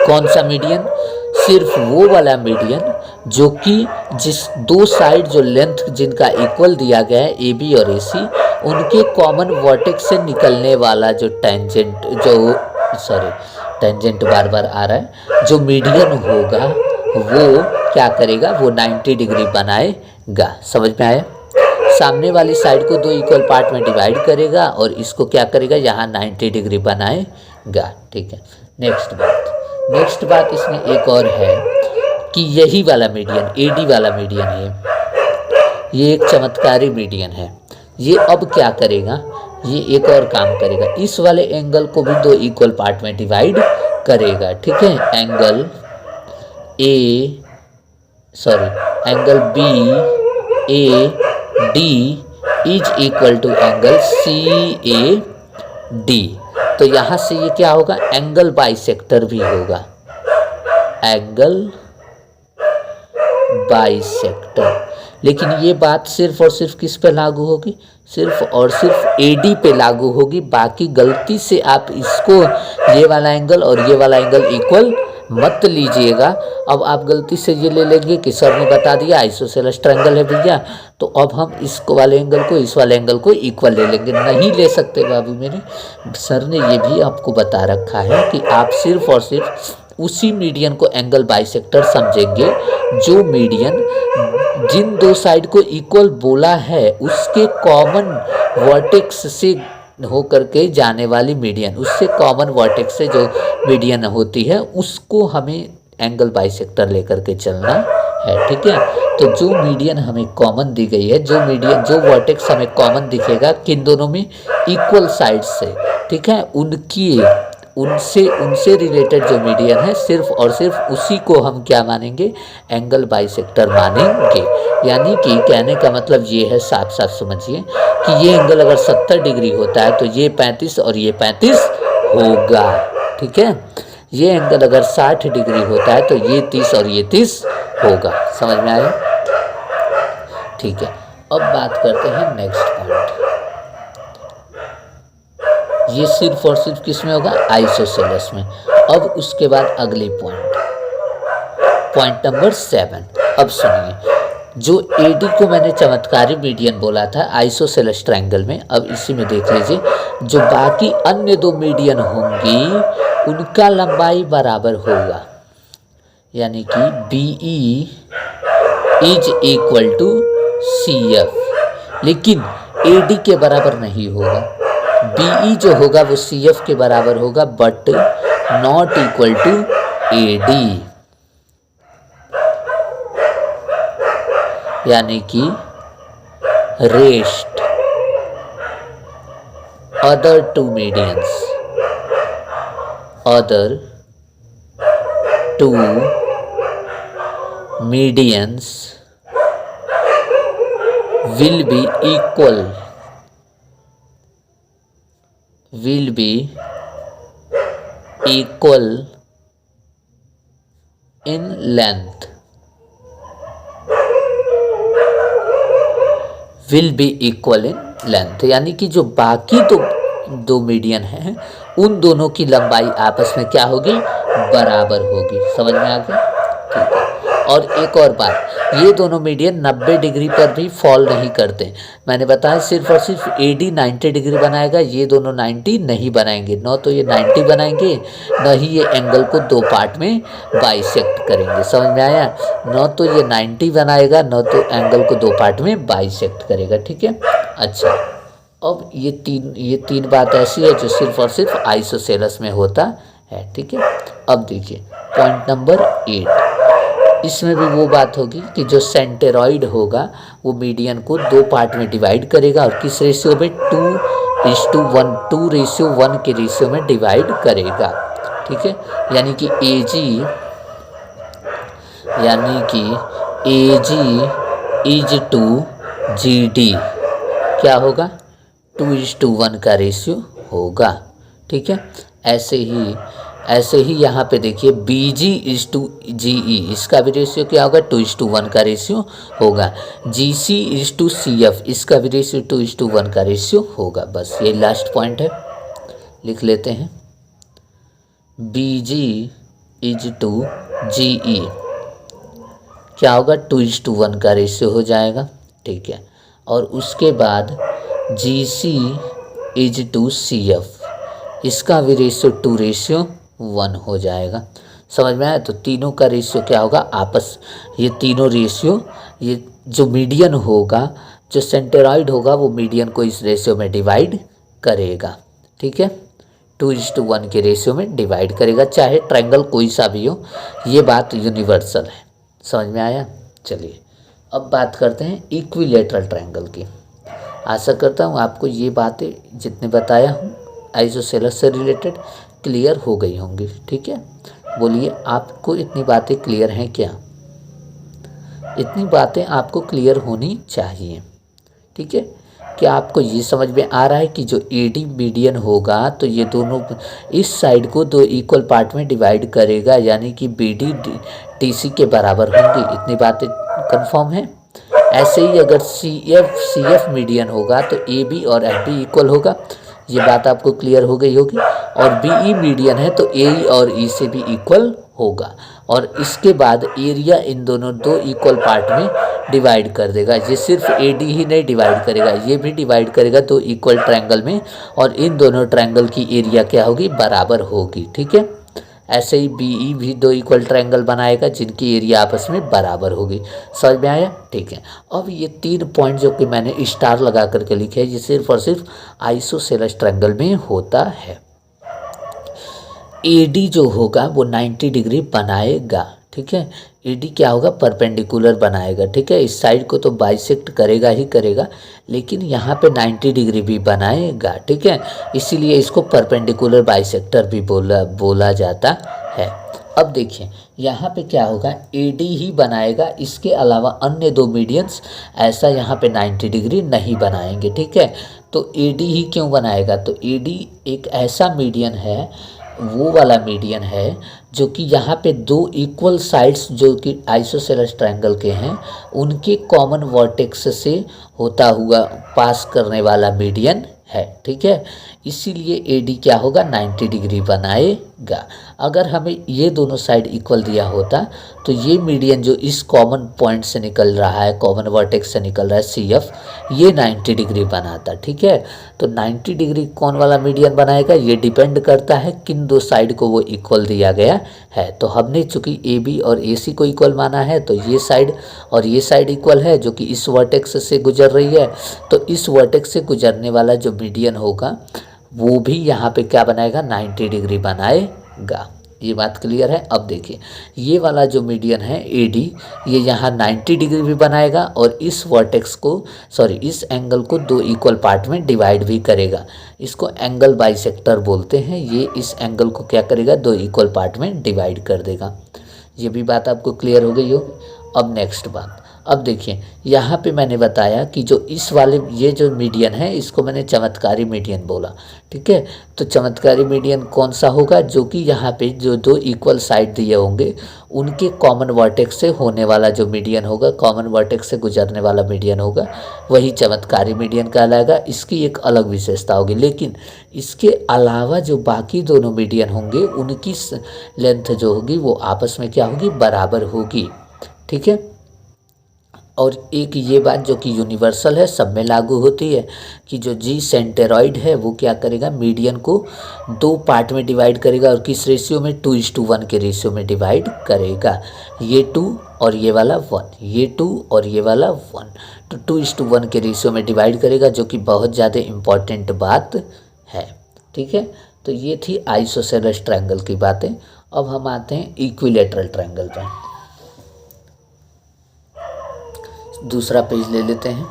कौन सा मीडियन? सिर्फ वो वाला मीडियन जो कि जिस दो साइड जो लेंथ जिनका इक्वल दिया गया है AB और AC, उनके कॉमन वर्टेक्स से निकलने वाला जो टेंजेंट, टेंजेंट बार बार आ रहा है, जो मीडियन होगा वो क्या करेगा, वो 90 डिग्री बनाएगा। समझ में आया? सामने वाली साइड को दो इक्वल पार्ट में डिवाइड करेगा और इसको क्या करेगा, यहाँ 90 डिग्री बनाएगा, ठीक है। नेक्स्ट बात इसमें एक और है कि यही वाला मीडियन, AD वाला मीडियन है, ये एक चमत्कारी मीडियन है। ये अब क्या करेगा, ये एक और काम करेगा, इस वाले एंगल को भी दो इक्वल पार्ट में डिवाइड करेगा, ठीक है। Angle BAD is equal to angle CAD। तो यहाँ से ये क्या होगा, एंगल बाइसेक्टर भी होगा, एंगल बाइसेक्टर। लेकिन ये बात सिर्फ और सिर्फ किस पे लागू होगी, सिर्फ और सिर्फ AD पे लागू होगी। बाकी गलती से आप इसको, ये वाला एंगल और ये वाला एंगल इक्वल मत लीजिएगा। अब आप गलती से ये ले लेंगे कि सर ने बता दिया आइसोसेलेस ट्रायंगल है भैया, तो अब हम इस वाले एंगल को इस वाले एंगल को इक्वल ले लेंगे। नहीं ले सकते बाबू मेरे, सर ने ये भी आपको बता रखा है कि आप सिर्फ और सिर्फ उसी मीडियन को एंगल बाइसेक्टर समझेंगे जो मीडियन जिन दो साइड को इक्वल बोला है उसके कॉमन वर्टेक्स से होकर के जाने वाली मीडियन, उससे कॉमन वर्टेक्स से जो मीडियन होती है उसको हमें एंगल बाइसेक्टर लेकर के चलना है, ठीक है। तो जो मीडियन हमें कॉमन दी गई है, जो मीडियन, जो वर्टेक्स हमें कॉमन दिखेगा किन दोनों में, इक्वल साइड से, ठीक है, उनसे रिलेटेड जो मीडियन है, सिर्फ और सिर्फ उसी को हम क्या मानेंगे, एंगल बाइसेक्टर मानेंगे। यानी कि कहने का मतलब ये है, साफ साफ समझिए कि ये एंगल अगर 70 डिग्री होता है तो ये 35 और ये 35 होगा, ठीक है। ये एंगल अगर 60 डिग्री होता है तो ये 30 और ये 30 होगा। समझ में आया? ठीक है। अब बात करते हैं नेक्स्ट पॉइंट। ये सिर्फ और सिर्फ किस में होगा, आइसोसेलेस में। अब उसके बाद अगली पॉइंट नंबर 7। अब सुनिए, जो AD को मैंने चमत्कारी मीडियन बोला था आइसोसेलेस ट्रायंगल में, अब इसी में देख लीजिए जो बाकी अन्य दो मीडियन होंगी उनका लंबाई बराबर होगा, यानी कि BE is equal to CF, लेकिन AD के बराबर नहीं होगा। BE जो होगा वो CF के बराबर होगा, but not equal to AD, यानी कि rest other two medians will be equal in length will be equal in length, यानी कि जो बाकी दो मीडियन हैं उन दोनों की लंबाई आपस में क्या होगी, बराबर होगी। समझ में आ गया, ठीक है। और एक और बात, ये दोनों मीडियन 90 डिग्री पर भी फॉल नहीं करते। मैंने बताया सिर्फ और सिर्फ AD 90 डिग्री बनाएगा, ये दोनों 90 नहीं बनाएंगे। न तो ये 90 बनाएंगे, न ही ये एंगल को दो पार्ट में बाइसेक्ट करेंगे। समझ में आया, न तो ये 90 बनाएगा, न तो एंगल को दो पार्ट में बाइसेक्ट करेगा, ठीक है। अच्छा, अब ये तीन बात ऐसी है जो सिर्फ और सिर्फ आइसोसेलेस में होता है, ठीक है। अब देखिए पॉइंट नंबर 8, इसमें भी वो बात होगी कि जो सेंटेरॉइड होगा वो मीडियन को दो पार्ट में डिवाइड करेगा और किस रेशियो में, 2:1, 2:1 के रेशियो में डिवाइड करेगा, ठीक है। यानी कि AG इज टू GD क्या होगा, 2:1 का रेशियो होगा, ठीक है। ऐसे ही यहाँ पे देखिए BG इज टू GE, इसका भी रेशियो क्या होगा, 2:1 का रेशियो होगा। GC इज टू CF, इसका भी रेशियो 2:1 का रेशियो होगा। बस ये लास्ट पॉइंट है, लिख लेते हैं। BG इज टू GE क्या होगा, 2:1 का रेशियो हो जाएगा, ठीक है। और उसके बाद GC इज टू CF, इसका भी रेशियो 2:1 हो जाएगा। समझ में आया, तो तीनों का रेशियो क्या होगा आपस, ये तीनों रेशियो, ये जो मीडियन होगा, जो सेंटेरॉइड होगा वो मीडियन को इस रेशियो में डिवाइड करेगा, ठीक है। 2:1 के रेशियो में डिवाइड करेगा, चाहे ट्रायंगल कोई सा भी हो, ये बात यूनिवर्सल है। समझ में आया। चलिए अब बात करते हैं इक्विलैटरल ट्रायंगल की। आशा करता हूँ आपको ये बातें जितने बताया हूँ आइसोसेलेस से रिलेटेड क्लियर हो गई होंगी, ठीक है। बोलिए आपको इतनी बातें क्लियर हैं क्या? इतनी बातें आपको क्लियर होनी चाहिए, ठीक है। क्या आपको ये समझ में आ रहा है कि जो AD मीडियन होगा तो ये दोनों इस साइड को दो इक्वल पार्ट में डिवाइड करेगा, यानी कि BD TC के बराबर होंगी। इतनी बातें कंफर्म है। ऐसे ही अगर CF मीडियन होगा तो AB और FB इक्वल होगा, ये बात आपको क्लियर हो गई होगी। और BE मीडियन है तो AE और E से भी इक्वल होगा। और इसके बाद एरिया इन दोनों दो इक्वल पार्ट में डिवाइड कर देगा। ये सिर्फ AD ही नहीं डिवाइड करेगा, ये भी डिवाइड करेगा दो इक्वल ट्रायंगल में, और इन दोनों ट्रायंगल की एरिया क्या होगी, बराबर होगी, ठीक है। ऐसे ही BE भी दो इक्वल ट्रायंगल बनाएगा जिनकी एरिया आपस में बराबर होगी। समझ में आया, ठीक है। अब ये 3 पॉइंट जो कि मैंने स्टार लगा करके लिखे हैं, ये सिर्फ और सिर्फ आइसोसेलेस ट्रायंगल में होता है। AD जो होगा वो 90 डिग्री बनाएगा, ठीक है। AD क्या होगा, परपेंडिकुलर बनाएगा, ठीक है। इस साइड को तो बाइसेक्ट करेगा ही करेगा, लेकिन यहाँ पे 90 डिग्री भी बनाएगा, ठीक है। इसीलिए इसको परपेंडिकुलर बाइसेक्टर भी बोला जाता है। अब देखिए यहाँ पे क्या होगा, AD ही बनाएगा, इसके अलावा अन्य दो मीडियंस ऐसा यहाँ पे 90 डिग्री नहीं बनाएंगे, ठीक है। तो AD ही क्यों बनाएगा, तो AD एक ऐसा मीडियन है, वो वाला मीडियन है जो कि यहाँ पे दो इक्वल साइड्स जो कि आइसोसेलेस ट्रायंगल के हैं उनके कॉमन वर्टेक्स से होता हुआ पास करने वाला मीडियन है, ठीक है। इसीलिए AD क्या होगा, 90 डिग्री बनाएगा। अगर हमें ये दोनों साइड इक्वल दिया होता तो ये मीडियन जो इस कॉमन पॉइंट से निकल रहा है, कॉमन वर्टेक्स से निकल रहा है CF, ये 90 डिग्री बनाता, ठीक है। तो 90 डिग्री कौन वाला मीडियन बनाएगा, ये डिपेंड करता है किन दो साइड को वो इक्वल दिया गया है। तो हमने चूँकि AB और AC को इक्वल माना है तो ये साइड और ये साइड इक्वल है जो कि इस वर्टेक्स से गुजर रही है, तो इस वर्टेक्स से गुजरने वाला जो मीडियन होगा वो भी यहाँ पे क्या बनाएगा, 90 डिग्री बनाएगा। ये बात क्लियर है। अब देखिए ये वाला जो मीडियन है AD, ये यहाँ 90 डिग्री भी बनाएगा और इस वर्टेक्स को इस एंगल को दो इक्वल पार्ट में डिवाइड भी करेगा। इसको एंगल बाइसेक्टर बोलते हैं। ये इस एंगल को क्या करेगा, दो इक्वल पार्ट में डिवाइड कर देगा। ये भी बात आपको क्लियर हो गई होगी। अब नेक्स्ट बात, अब देखिए यहाँ पे मैंने बताया कि जो इस वाले ये जो मीडियन है इसको मैंने चमत्कारी मीडियन बोला, ठीक है। तो चमत्कारी मीडियन कौन सा होगा, जो कि यहाँ पे जो दो इक्वल साइड दिए होंगे उनके कॉमन वर्टेक्स से होने वाला जो मीडियन होगा, कॉमन वर्टेक्स से गुजरने वाला मीडियन होगा, वही चमत्कारी मीडियन कहलाएगा। इसकी एक अलग विशेषता होगी, लेकिन इसके अलावा जो बाकी दोनों मीडियन होंगे उनकी लेंथ जो होगी वो आपस में क्या होगी, बराबर होगी, ठीक है। और एक ये बात जो कि यूनिवर्सल है, सब में लागू होती है कि जो जी सेंटेरॉइड है वो क्या करेगा, मीडियन को दो पार्ट में डिवाइड करेगा और किस रेशियो में, 2:1 के रेशियो में डिवाइड करेगा। ये 2 और ये वाला 1, ये 2 और ये वाला 1, तो 2:1 के रेशियो में डिवाइड करेगा, जो कि बहुत ज़्यादा इम्पॉर्टेंट बात है, ठीक है। तो ये थी आइसोसेलेस ट्रायंगल की बातें। अब हम आते हैं इक्विलेटरल ट्रायंगल पर। दूसरा पेज ले लेते हैं।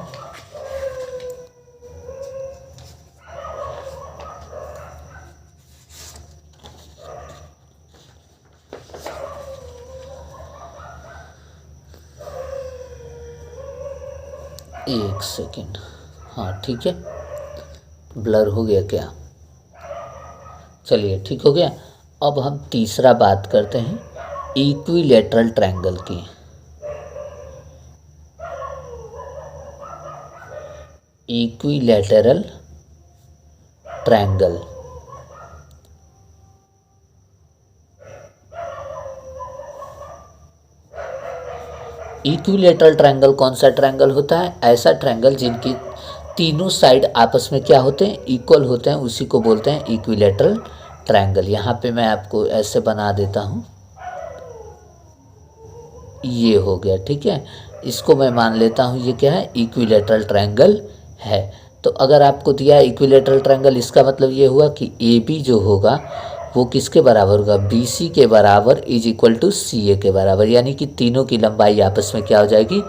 एक सेकेंड, हाँ ठीक है, ब्लर हो गया क्या, चलिए ठीक हो गया। अब हम तीसरा बात करते हैं इक्विलेटरल ट्रायंगल की। इक्विलेटरल ट्रायंगल, इक्विलेटरल ट्रायंगल कौन सा ट्रायंगल होता है, ऐसा ट्रायंगल जिनकी तीनों साइड आपस में क्या होते हैं, इक्वल होते हैं, उसी को बोलते हैं इक्विलेटरल ट्रायंगल। यहाँ पे मैं आपको ऐसे बना देता हूँ, ये हो गया, ठीक है। इसको मैं मान लेता हूँ ये क्या है, इक्विलेटरल ट्रायंगल है। तो अगर आपको दिया है इक्विलेटरल ट्रायंगल, इसका मतलब ये हुआ कि ए बी जो होगा वो किसके बराबर होगा, बी सी के बराबर इज इक्वल टू सी ए के बराबर, यानी कि तीनों की लंबाई आपस में क्या हो जाएगी,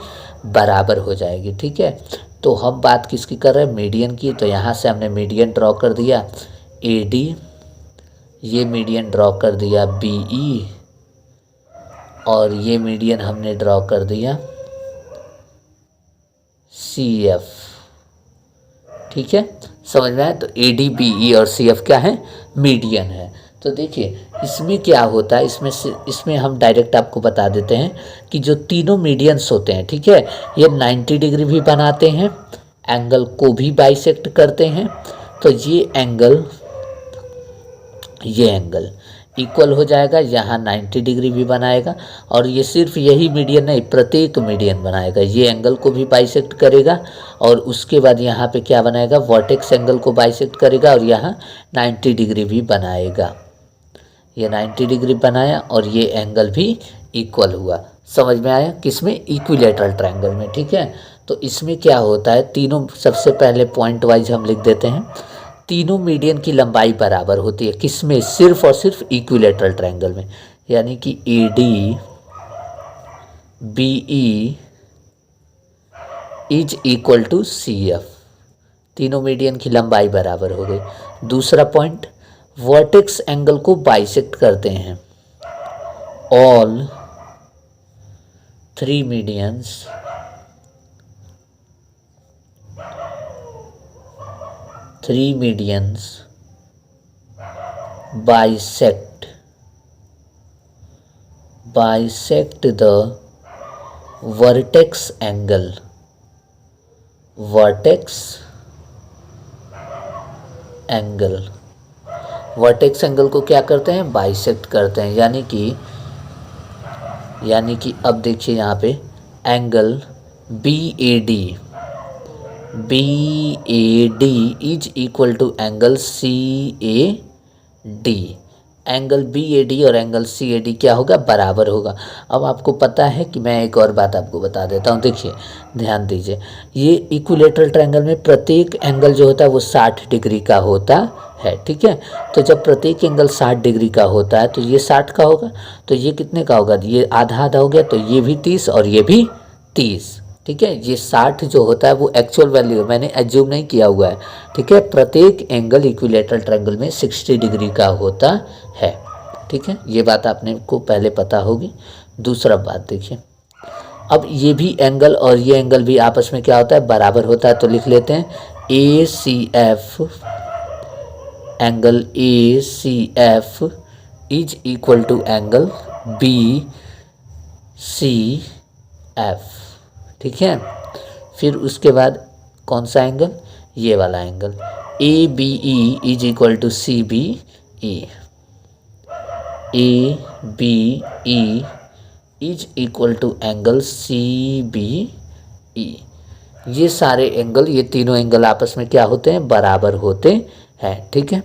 बराबर हो जाएगी, ठीक है। तो हम बात किसकी कर रहे हैं, मीडियन की। तो यहाँ से हमने मीडियन ड्रॉ कर दिया ए डी, ये मीडियन ड्रॉ कर दिया बी ई, और ये मीडियन हमने ड्रॉ कर दिया सी एफ, ठीक है, समझ में आया। तो ए डी बी ई और सी एफ क्या है, मीडियन है। तो देखिए इसमें क्या होता है, इसमें हम डायरेक्ट आपको बता देते हैं कि जो तीनों मीडियंस होते हैं, ठीक है, ये 90 डिग्री भी बनाते हैं, एंगल को भी बाइसेक्ट करते हैं। तो ये एंगल इक्वल हो जाएगा, यहाँ 90 डिग्री भी बनाएगा, और ये सिर्फ यही मीडियन नहीं, प्रत्येक मीडियन बनाएगा, ये एंगल को भी बाइसेक्ट करेगा, और उसके बाद यहाँ पे क्या बनाएगा, वर्टेक्स एंगल को बाइसेक्ट करेगा, और यहाँ 90 डिग्री भी बनाएगा। ये 90 डिग्री बनाया और ये एंगल भी इक्वल हुआ, समझ में आया, किसमें, इक्विलेटरल ट्रायंगल में, ठीक है। तो इसमें क्या होता है, तीनों, सबसे पहले पॉइंट वाइज हम लिख देते हैं, तीनों मीडियन की लंबाई बराबर होती है, किसमें, सिर्फ और सिर्फ इक्विलेटरल ट्रायंगल में, यानी कि A D B E is equal to C F, तीनों मीडियन की लंबाई बराबर हो गई। दूसरा पॉइंट, वर्टेक्स एंगल को बाइसेक्ट करते हैं, all three medians bisect the vertex angle, vertex angle को क्या करते हैं, बाइसेक्ट करते हैं, यानी कि अब देखिए यहाँ पे angle B A D is equal to angle C A D, angle B A D और एंगल सी ए डी क्या होगा, बराबर होगा। अब आपको पता है कि मैं एक और बात आपको बता देता हूँ, देखिए ध्यान दीजिए, ये इक्विलेटरल ट्रायंगल में प्रत्येक एंगल जो होता है वो 60 डिग्री का होता है, ठीक है। तो जब प्रत्येक एंगल 60 डिग्री का होता है तो ये 60 का होगा, तो ये कितने का होगा, ये आधा आधा हो गया, तो ये भी 30 और ये भी 30, ठीक है। ये 60 जो होता है वो एक्चुअल वैल्यू है, मैंने एज्यूम नहीं किया हुआ है, ठीक है। प्रत्येक एंगल इक्विलेटरल ट्रायंगल में 60 डिग्री का होता है, ठीक है। ये बात आपने को पहले पता होगी। दूसरा बात देखिए, अब ये भी एंगल और ये एंगल भी आपस में क्या होता है, बराबर होता है। तो लिख लेते हैं A C F, angle A C F is equal to angle B C F. ठीक है, फिर उसके बाद कौन सा एंगल, ये वाला angle A B E is equal to C B E, A B E is equal to angle C B E. ये सारे एंगल, ये तीनों एंगल आपस में क्या होते हैं, बराबर होते हैं। ठीक है,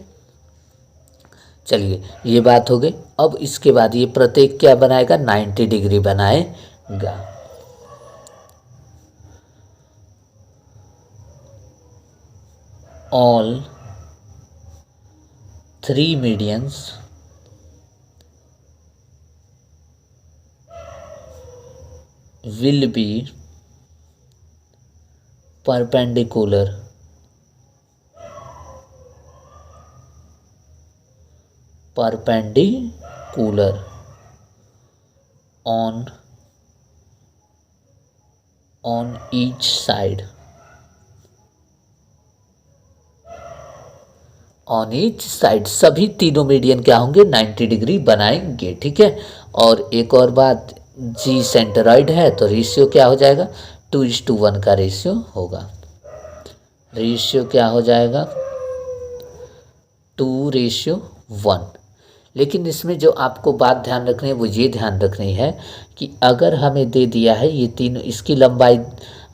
चलिए ये बात हो गई। अब इसके बाद ये प्रत्येक क्या बनाएगा, 90 डिग्री बनाएगा। All 3 medians will be perpendicular on each side, सभी तीनों मीडियन क्या होंगे, 90 डिग्री बनाएंगे। ठीक है, और एक और बात, जी सेंटरॉइड है तो रेशियो क्या हो जाएगा, 2:1 का रेशियो होगा। रेशियो क्या हो जाएगा, 2:1। लेकिन इसमें जो आपको बात ध्यान रखनी है वो ये ध्यान रखनी है कि अगर हमें दे दिया है ये तीनों, इसकी लंबाई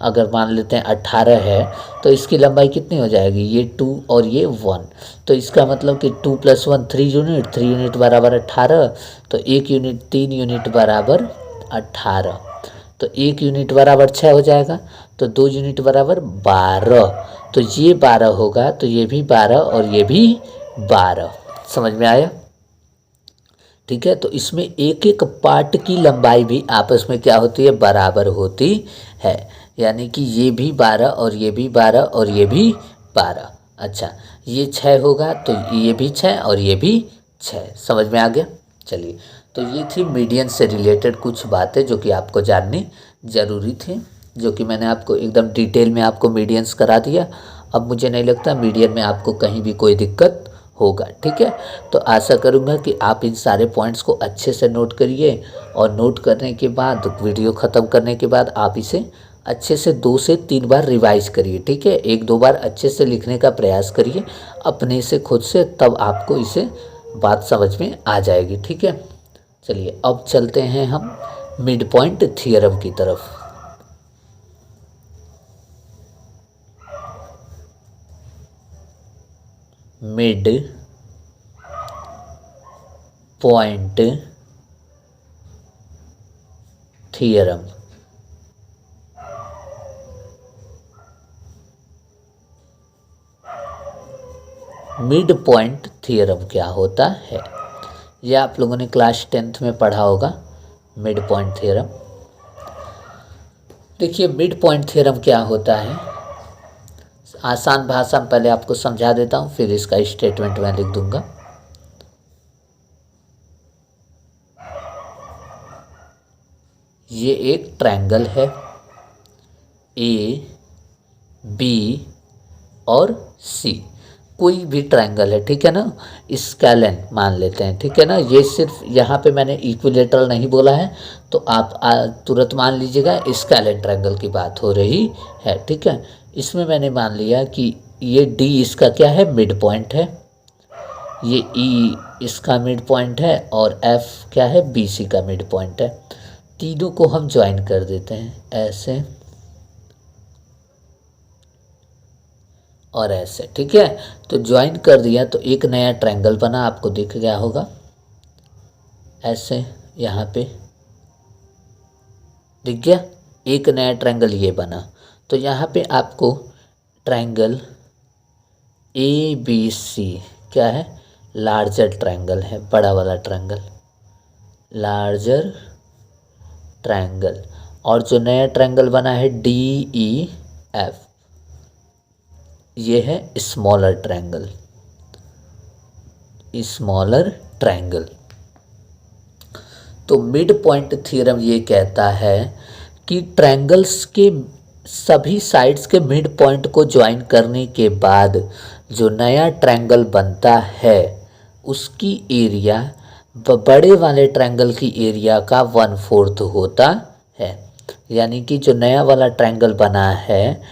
अगर मान लेते हैं 18 है तो इसकी लंबाई कितनी हो जाएगी, ये 2 और ये 1। तो इसका मतलब कि 2 + 1 3 यूनिट, 3 यूनिट बराबर 18, तो 1 यूनिट 3 यूनिट बराबर 18, तो 1 यूनिट बराबर 6 हो जाएगा, तो 2 यूनिट बराबर 12, तो ये 12 होगा, तो ये भी 12 और ये भी 12। समझ में आया। ठीक है, तो इसमें एक एक पार्ट की लंबाई भी आपस में क्या होती है, बराबर होती है। यानी कि ये भी 12 और ये भी 12 और ये भी 12। अच्छा, ये 6 होगा तो ये भी 6 और ये भी 6। समझ में आ गया। चलिए, तो ये थी मीडियन से रिलेटेड कुछ बातें जो कि आपको जाननी ज़रूरी थी, जो कि मैंने आपको एकदम डिटेल में आपको मीडियंस करा दिया। अब मुझे नहीं लगता मीडियन में आपको कहीं भी कोई दिक्कत होगा। ठीक है, तो आशा करूँगा कि आप इन सारे पॉइंट्स को अच्छे से नोट करिए, और नोट करने के बाद वीडियो ख़त्म करने के बाद आप इसे अच्छे से 2 से 3 बार रिवाइज करिए। ठीक है, 1-2 बार अच्छे से लिखने का प्रयास करिए अपने से, खुद से, तब आपको इसे बात समझ में आ जाएगी। ठीक है, चलिए अब चलते हैं हम मिड पॉइंट थियरम की तरफ। Mid point theorem. Mid point theorem क्या होता है, यह आप लोगों ने क्लास 10th में पढ़ा होगा। मिड पॉइंट थियरम, देखिए मिड पॉइंट थियरम क्या होता है, आसान भाषा में पहले आपको समझा देता हूँ, फिर इसका स्टेटमेंट मैं लिख दूंगा। ये एक ट्रायंगल है, ए बी और सी, कोई भी ट्रायंगल है। ठीक है ना, स्केलन मान लेते हैं। ठीक है ना, ये सिर्फ यहाँ पे मैंने इक्विलेटरल नहीं बोला है, तो आप तुरंत मान लीजिएगा स्केलन ट्रायंगल की बात हो रही है। ठीक है, इसमें मैंने मान लिया कि ये डी इसका क्या है, मिड पॉइंट है, ये ई इसका मिड पॉइंट है, और एफ क्या है, बी सी का मिड पॉइंट है। तीनों को हम ज्वाइन कर देते हैं ऐसे और ऐसे। ठीक है, तो ज्वाइन कर दिया तो एक नया ट्रायंगल बना, आपको दिख गया होगा ऐसे, यहाँ पे दिख गया, एक नया ट्रायंगल ये बना। तो यहाँ पे आपको ट्रायंगल ए बी सी क्या है, लार्जर ट्रायंगल है, बड़ा वाला ट्रायंगल, लार्जर ट्रायंगल। और जो नया ट्रायंगल बना है डी ई एफ, ये है स्मॉलर ट्रायंगल, स्मॉलर ट्रायंगल। तो मिड पॉइंट थ्योरम ये कहता है कि ट्रायंगल्स के सभी साइड्स के मिड पॉइंट को ज्वाइन करने के बाद जो नया ट्रायंगल बनता है उसकी एरिया बड़े वाले ट्रायंगल की एरिया का 1/4 होता है। यानी कि जो नया वाला ट्रायंगल बना है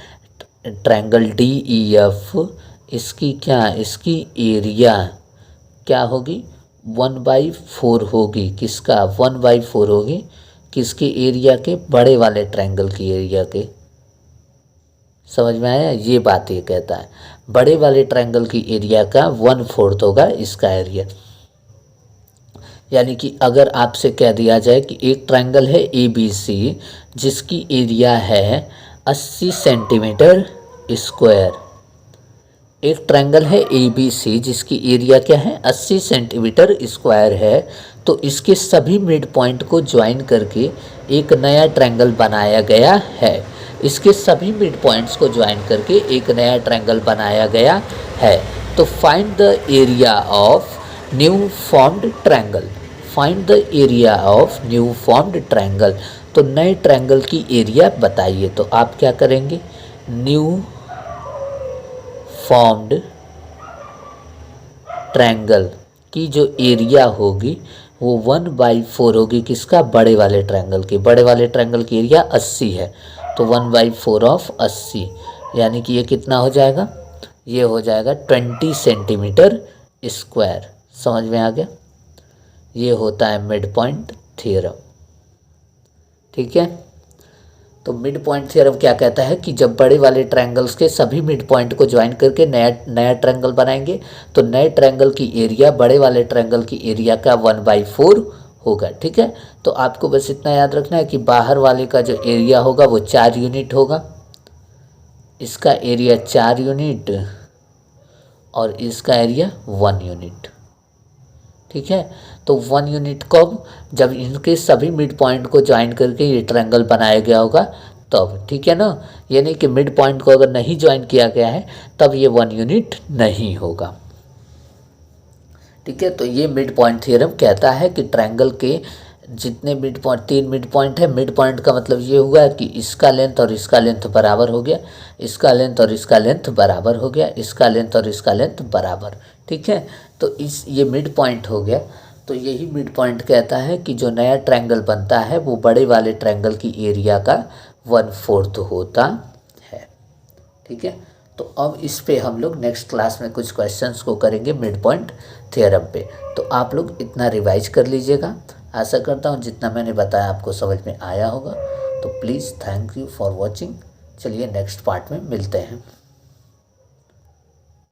ट्रायंगल DEF, इसकी एरिया क्या होगी 1/4 होगी। किसका 1/4 होगी? किसके एरिया के? बड़े वाले ट्रायंगल की एरिया के। समझ में आया? ये बात ये कहता है बड़े वाले ट्रायंगल की एरिया का 1/4 होगा इसका एरिया। यानी कि अगर आपसे कह दिया जाए कि एक ट्रायंगल है ABC जिसकी एरिया है 80 सेंटीमीटर स्क्वायर, एक ट्रायंगल है ABC जिसकी एरिया क्या है 80 सेंटीमीटर स्क्वायर है, तो इसके सभी मिड पॉइंट को ज्वाइन करके एक नया ट्रायंगल बनाया गया है। इसके सभी मिड पॉइंट्स को ज्वाइन करके एक नया ट्रायंगल बनाया गया है। तो find the area of new formed triangle. Find the area of new formed triangle. तो नए ट्रायंगल की एरिया बताइए। तो आप क्या करेंगे? न्यू फॉर्म्ड ट्रायंगल की जो एरिया होगी वो 1/4 होगी। किसका? बड़े वाले ट्रायंगल की। बड़े वाले ट्रायंगल की एरिया 80 है, तो 1/4 ऑफ 80 यानी कि ये कितना हो जाएगा? ये हो जाएगा 20 सेंटीमीटर स्क्वायर। समझ में आ गया? ये होता है मिड पॉइंट थ्योरम। ठीक है, तो मिड पॉइंट थ्योरम क्या कहता है कि जब बड़े वाले ट्रायंगल्स के सभी मिड पॉइंट को ज्वाइन करके नया ट्रायंगल बनाएंगे तो नए ट्रायंगल की एरिया बड़े वाले ट्रायंगल की एरिया का 1/4 होगा। ठीक है, तो आपको बस इतना याद रखना है कि बाहर वाले का जो एरिया होगा वो 4 यूनिट होगा, इसका एरिया 4 यूनिट और इसका एरिया 1 यूनिट। ठीक है, तो 1 यूनिट कब? जब इनके सभी मिड पॉइंट को ज्वाइन करके ये ट्रायंगल बनाया गया होगा तब। ठीक है ना, यानी कि मिड पॉइंट को अगर नहीं ज्वाइन किया गया है तब ये 1 यूनिट नहीं होगा। ठीक है, तो ये मिड पॉइंट थ्योरम कहता है कि ट्रायंगल के जितने मिड पॉइंट 3 मिड पॉइंट है, मिड पॉइंट का मतलब ये हुआ कि इसका लेंथ और इसका लेंथ बराबर हो गया, इसका लेंथ और इसका लेंथ बराबर हो गया, इसका लेंथ और इसका लेंथ बराबर। ठीक है, तो ये मिड पॉइंट हो गया। तो यही मिड पॉइंट कहता है कि जो नया ट्रायंगल बनता है वो बड़े वाले ट्रायंगल की एरिया का 1/4 होता है। ठीक है, तो अब इस पे हम लोग नेक्स्ट क्लास में कुछ क्वेश्चंस को करेंगे मिड पॉइंट थ्योरम पे। तो आप लोग इतना रिवाइज कर लीजिएगा। आशा करता हूँ जितना मैंने बताया आपको समझ में आया होगा। तो please thank you for watching. चलिए नेक्स्ट पार्ट में मिलते हैं।